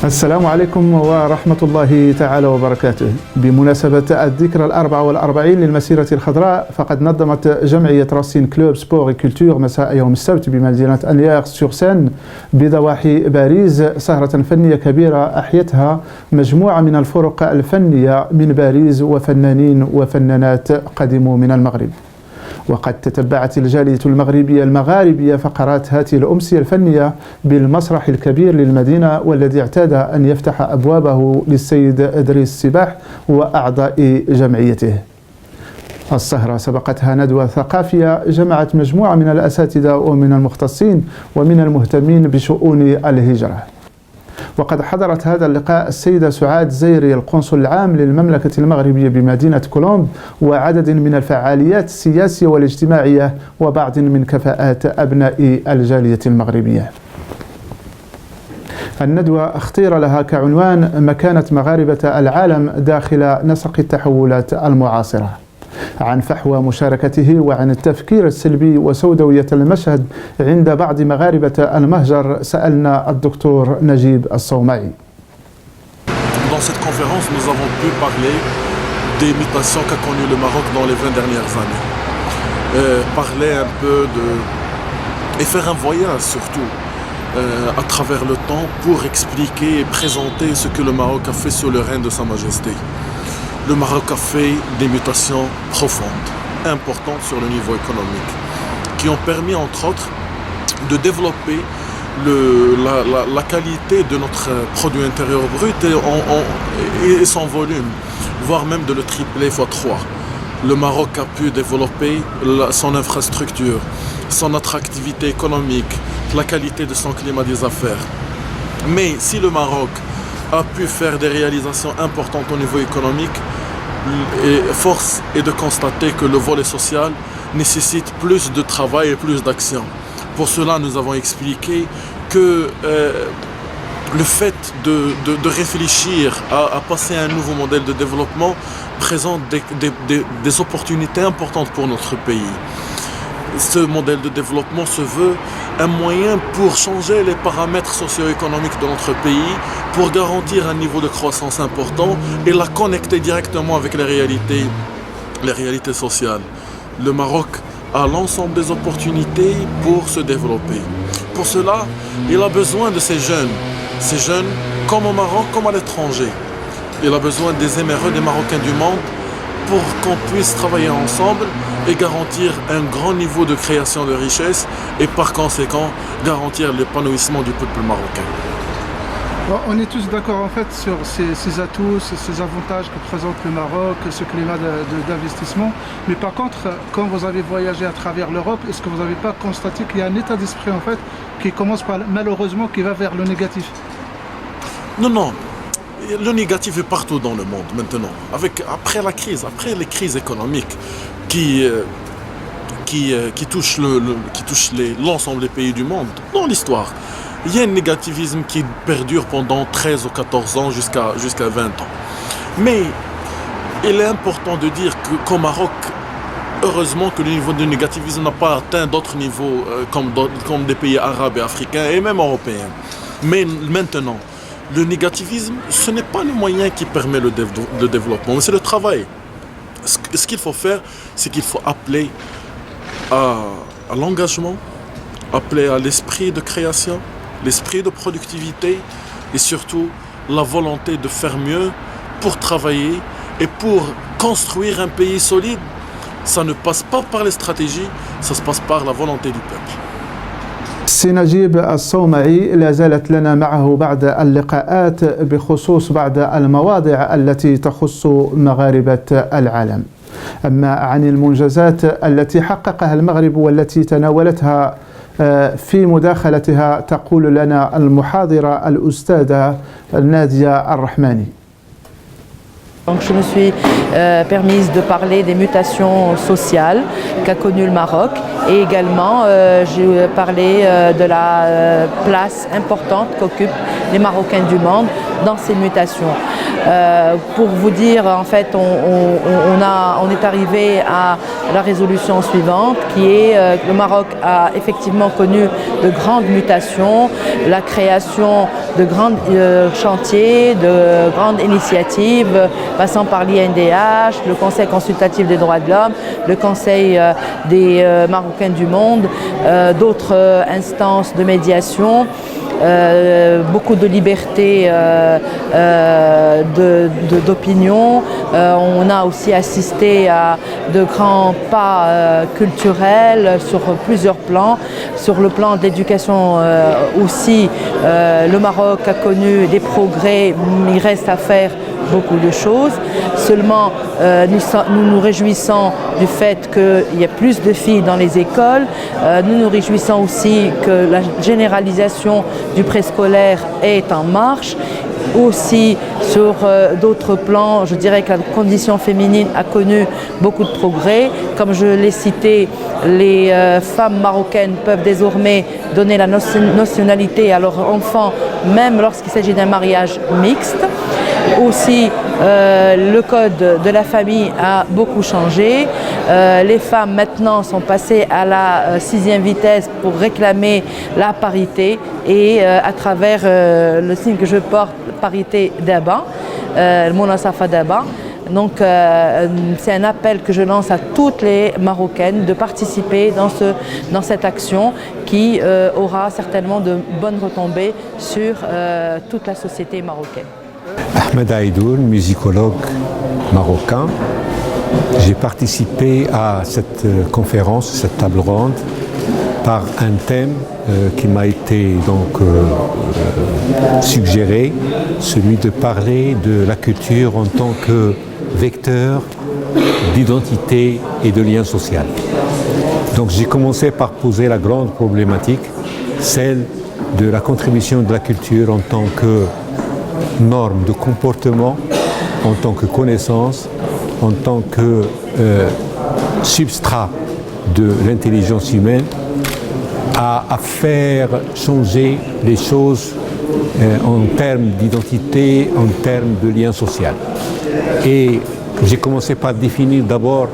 السلام عليكم ورحمة الله تعالى وبركاته. بمناسبة الذكرى 44 للمسيرة الخضراء، فقد نظمت جمعية راسين كلوب سبور كولتور مساء يوم السبت بمدينة أنياغ سور سين بضواحي باريس سهرة فنية كبيرة أحيتها مجموعة من الفرق الفنية من باريس وفنانين وفنانات قدموا من المغرب. وقد تتبعت الجالية المغاربية فقرات هذه الأمسية الفنية بالمسرح الكبير للمدينة، والذي اعتاد أن يفتح أبوابه للسيد إدريس السباح وأعضاء جمعيته. السهرة سبقتها ندوة ثقافية جمعت مجموعة من الأساتذة ومن المختصين ومن المهتمين بشؤون الهجرة. وقد حضرت هذا اللقاء السيدة سعاد زيري القنصل العام للمملكة المغربية بمدينة كولومب، وعدد من الفعاليات السياسية والاجتماعية وبعض من كفاءات أبناء الجالية المغربية. الندوة اختير لها كعنوان مكانة مغاربة العالم داخل نسق التحولات المعاصرة. عن فحوى مشاركته وعن التفكير السلبي وسوداوية المشهد عند بعض مغاربة المهجر سألنا الدكتور نجيب الصومعي. Dans cette conférence, nous avons pu parler des mutations qu'a connues le Maroc dans les 20 dernières années. Parler un peu et faire un voyage surtout à travers le temps pour expliquer et présenter ce que le Maroc a fait sous le règne de Sa Majesté. Le Maroc a fait des mutations profondes, importantes sur le niveau économique, qui ont permis entre autres de développer la qualité de notre produit intérieur brut et son volume, voire même de le tripler fois 3. Le Maroc a pu développer son infrastructure, son attractivité économique, la qualité de son climat des affaires. Mais si le Maroc a pu faire des réalisations importantes au niveau économique, et force est de constater que le volet social nécessite plus de travail et plus d'action. Pour cela, nous avons expliqué que le fait de réfléchir à passer à un nouveau modèle de développement présente des opportunités importantes pour notre pays. Ce modèle de développement se veut un moyen pour changer les paramètres socio-économiques de notre pays, pour garantir un niveau de croissance important et la connecter directement avec les réalités sociales. Le Maroc a l'ensemble des opportunités pour se développer. Pour cela, il a besoin de ces jeunes comme au Maroc, comme à l'étranger. Il a besoin des émerauts des Marocains du monde pour qu'on puisse travailler ensemble et garantir un grand niveau de création de richesses et par conséquent garantir l'épanouissement du peuple marocain. Bon, on est tous d'accord en fait sur ces atouts, ces avantages que présente le Maroc, ce climat d'investissement. Mais par contre, quand vous avez voyagé à travers l'Europe, est-ce que vous n'avez pas constaté qu'il y a un état d'esprit en fait qui commence par malheureusement qui va vers le négatif? Non. Le négatif est partout dans le monde maintenant. Après la crise, après les crises économiques qui touchent l'ensemble des pays du monde dans l'histoire, il y a un négativisme qui perdure pendant 13 ou 14 ans jusqu'à 20 ans. Mais il est important de dire qu'au Maroc, heureusement que le niveau de négativisme n'a pas atteint d'autres niveaux comme des pays arabes et africains et même européens. Mais maintenant, le négativisme, ce n'est pas le moyen qui permet le développement, mais c'est le travail. Ce qu'il faut faire, c'est qu'il faut appeler à l'engagement, appeler à l'esprit de création, l'esprit de productivité et surtout la volonté de faire mieux pour travailler et pour construire un pays solide. Ça ne passe pas par les stratégies, ça se passe par la volonté du peuple. سي نجيب الصومعي لا زالت لنا معه بعض اللقاءات بخصوص بعض المواضع التي تخص مغاربة العالم. أما عن المنجزات التي حققها المغرب والتي تناولتها في مداخلتها تقول لنا المحاضرة الأستاذة نادية الرحماني. Donc je me suis permise de parler des mutations sociales qu'a connues le Maroc et également j'ai parlé de la place importante qu'occupent les Marocains du monde dans ces mutations. Pour vous dire, en fait, on est arrivé à la résolution suivante qui est que le Maroc a effectivement connu de grandes mutations, la création de grands chantiers, de grandes initiatives, passant par l'INDH, le Conseil consultatif des droits de l'homme, le Conseil des Marocains du monde, d'autres instances de médiation. Beaucoup de liberté d'opinion. On a aussi assisté à de grands pas culturels sur plusieurs plans. Sur le plan de l'éducation aussi, le Maroc a connu des progrès, mais il reste à faire beaucoup de choses. Seulement, nous nous réjouissons du fait qu'il y ait plus de filles dans les écoles. Nous nous réjouissons aussi que la généralisation du préscolaire est en marche. Aussi, sur d'autres plans, je dirais que la condition féminine a connu beaucoup de progrès. Comme je l'ai cité, les femmes marocaines peuvent désormais donner la nationalité à leurs enfants, même lorsqu'il s'agit d'un mariage mixte. Aussi, le code de la famille a beaucoup changé. Les femmes maintenant sont passées à la 6e vitesse pour réclamer la parité et à travers le signe que je porte, parité d'Aba, le Monasafa d'Aba. Donc c'est un appel que je lance à toutes les Marocaines de participer dans cette action qui aura certainement de bonnes retombées sur toute la société marocaine. Ahmed Aïdoul, musicologue marocain. J'ai participé à cette conférence, cette table ronde, par un thème qui m'a été donc suggéré, celui de parler de la culture en tant que vecteur d'identité et de lien social. Donc j'ai commencé par poser la grande problématique, celle de la contribution de la culture en tant que norme de comportement, en tant que connaissance, en tant que substrat de l'intelligence humaine, à faire changer les choses en termes d'identité, en termes de lien social. Et j'ai commencé par définir d'abord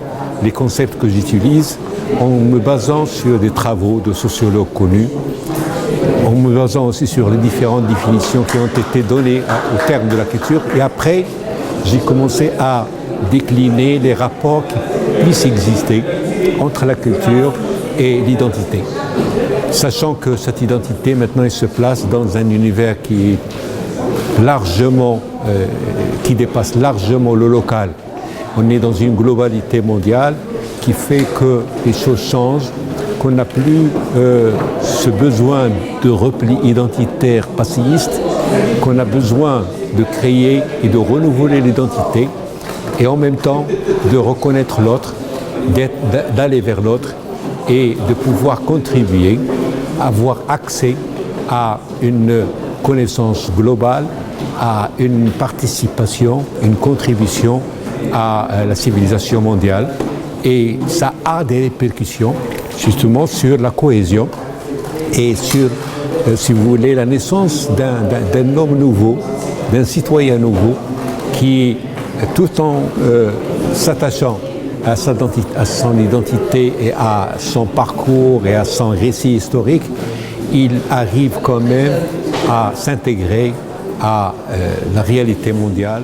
les concepts que j'utilise en me basant sur des travaux de sociologues connus, en me basant aussi sur les différentes définitions qui ont été données au terme de la culture. Et après, j'ai commencé à décliner les rapports qui puissent exister entre la culture et l'identité. Sachant que cette identité, maintenant, elle se place dans un univers qui est largement, qui dépasse largement le local. On est dans une globalité mondiale qui fait que les choses changent, qu'on n'a plus ce besoin de repli identitaire passéiste, qu'on a besoin de créer et de renouveler l'identité et en même temps de reconnaître l'autre, d'aller vers l'autre et de pouvoir contribuer, avoir accès à une connaissance globale, à une participation, une contribution à la civilisation mondiale. Et ça a des répercussions justement sur la cohésion et sur, si vous voulez, la naissance d'un homme nouveau, d'un citoyen nouveau qui, tout en s'attachant à son identité et à son parcours et à son récit historique, il arrive quand même à s'intégrer à la réalité mondiale.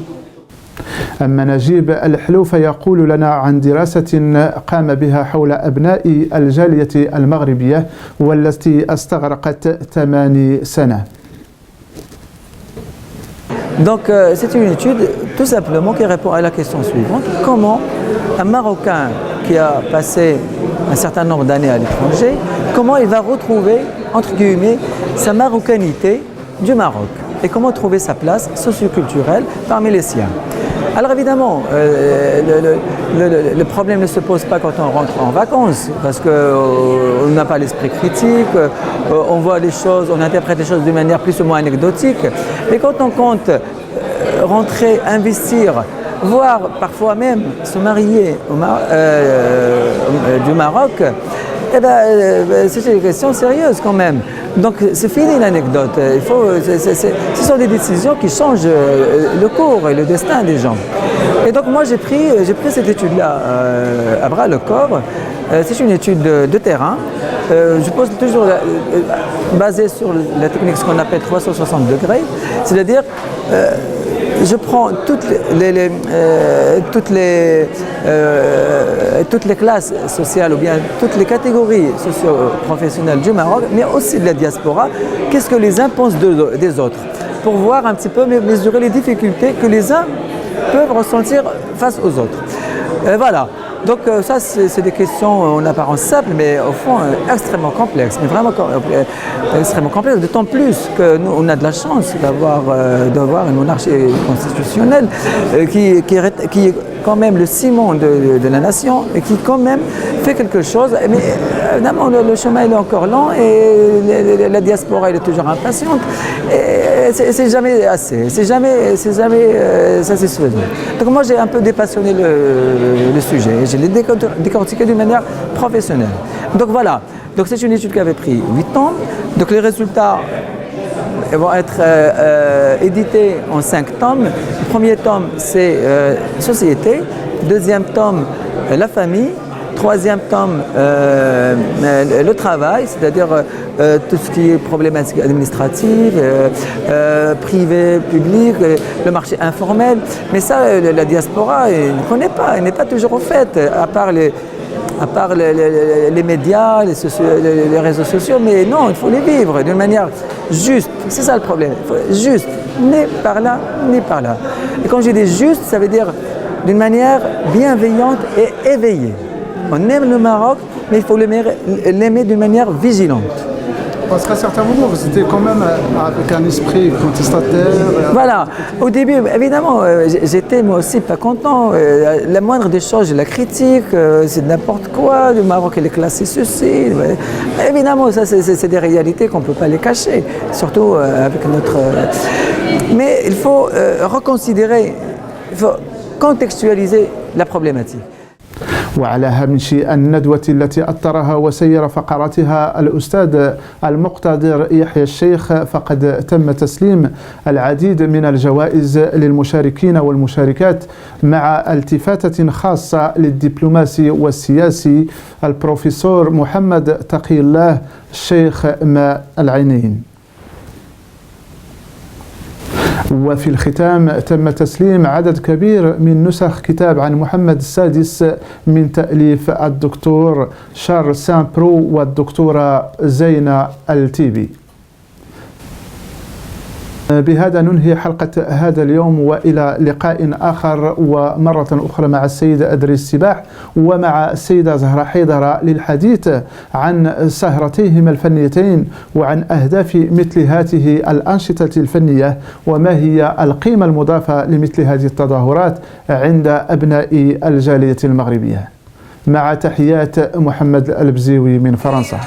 أما نجيب الحلو فيقول لنا عن دراسة قام بها حول أبناء الجالية المغربية والتي استغرقت 8 سنين. Donc c'est une étude tout simplement qui répond à la question suivante. Comment un Marocain qui a passé un certain nombre d'années à l'étranger, comment il va retrouver, entre guillemets, sa marocanité du Maroc et comment trouver sa place socioculturelle parmi les siens. Alors évidemment, le problème ne se pose pas quand on rentre en vacances, parce qu'on n'a pas l'esprit critique, on voit les choses, on interprète les choses d'une manière plus ou moins anecdotique. Mais quand on compte rentrer, investir voire parfois même se marier du Maroc, eh ben, c'est une question sérieuse quand même. Donc c'est fini l'anecdote. Ce sont des décisions qui changent le cours et le destin des gens. Et donc moi j'ai pris cette étude-là à bras le corps. C'est une étude de terrain. Je pose toujours basée sur la technique ce qu'on appelle 360 degrés, c'est-à-dire je prends toutes les classes sociales ou bien toutes les catégories socio-professionnelles du Maroc, mais aussi de la diaspora. Qu'est-ce que les uns pensent des autres, pour voir un petit peu mesurer les difficultés que les uns peuvent ressentir face aux autres. Voilà. Donc ça, c'est des questions en apparence simples, mais au fond extrêmement complexes, mais vraiment extrêmement complexes, d'autant plus que nous, on a de la chance d'avoir une monarchie constitutionnelle qui est quand même le ciment de la nation et qui quand même fait quelque chose. Mais évidemment, le chemin il est encore lent et la diaspora elle est toujours impatiente. Et c'est jamais assez, c'est jamais satisfaisant. Donc moi j'ai un peu dépassionné le sujet. Je l'ai décortiqué d'une manière professionnelle. Donc voilà, donc c'est une étude qui avait pris 8 ans. Donc les résultats vont être édités en 5 tomes. Le premier tome c'est société, deuxième tome la famille, troisième tome le travail, c'est-à-dire tout ce qui est problématique administrative, privé, public, le marché informel. Mais ça, la diaspora, elle ne connaît pas, elle n'est pas toujours au fait, à part les médias, les réseaux sociaux. Mais non, il faut les vivre d'une manière juste. C'est ça le problème. Juste, ni par là, ni par là. Et quand je dis juste, ça veut dire d'une manière bienveillante et éveillée. On aime le Maroc, mais il faut l'aimer d'une manière vigilante. Parce qu'à certains moments, vous étiez quand même avec un esprit contestataire. Voilà. Au début, évidemment, j'étais moi aussi pas content. La moindre des choses, je la critique. C'est n'importe quoi. Le Maroc, il est classé ceci. Évidemment, ça, c'est des réalités qu'on ne peut pas les cacher. Surtout avec notre... Mais il faut reconsidérer, il faut contextualiser la problématique. وعلى هامش الندوة التي أطرها وسير فقراتها الأستاذ المقتدر يحيى الشيخ، فقد تم تسليم العديد من الجوائز للمشاركين والمشاركات مع التفاتة خاصة للدبلوماسي والسياسي البروفيسور محمد تقي الله الشيخ ماء العينين. وفي الختام تم تسليم عدد كبير من نسخ كتاب عن محمد السادس من تأليف الدكتور شارل سان برو والدكتورة زينة التيبي. بهذا ننهي حلقة هذا اليوم، وإلى لقاء آخر ومرة أخرى مع السيد أدريس السباح ومع السيدة زهرة حيدر للحديث عن سهرتيهما الفنيتين وعن أهداف مثل هذه الأنشطة الفنية وما هي القيمة المضافة لمثل هذه التظاهرات عند أبناء الجالية المغربية. مع تحيات محمد البزيوي من فرنسا.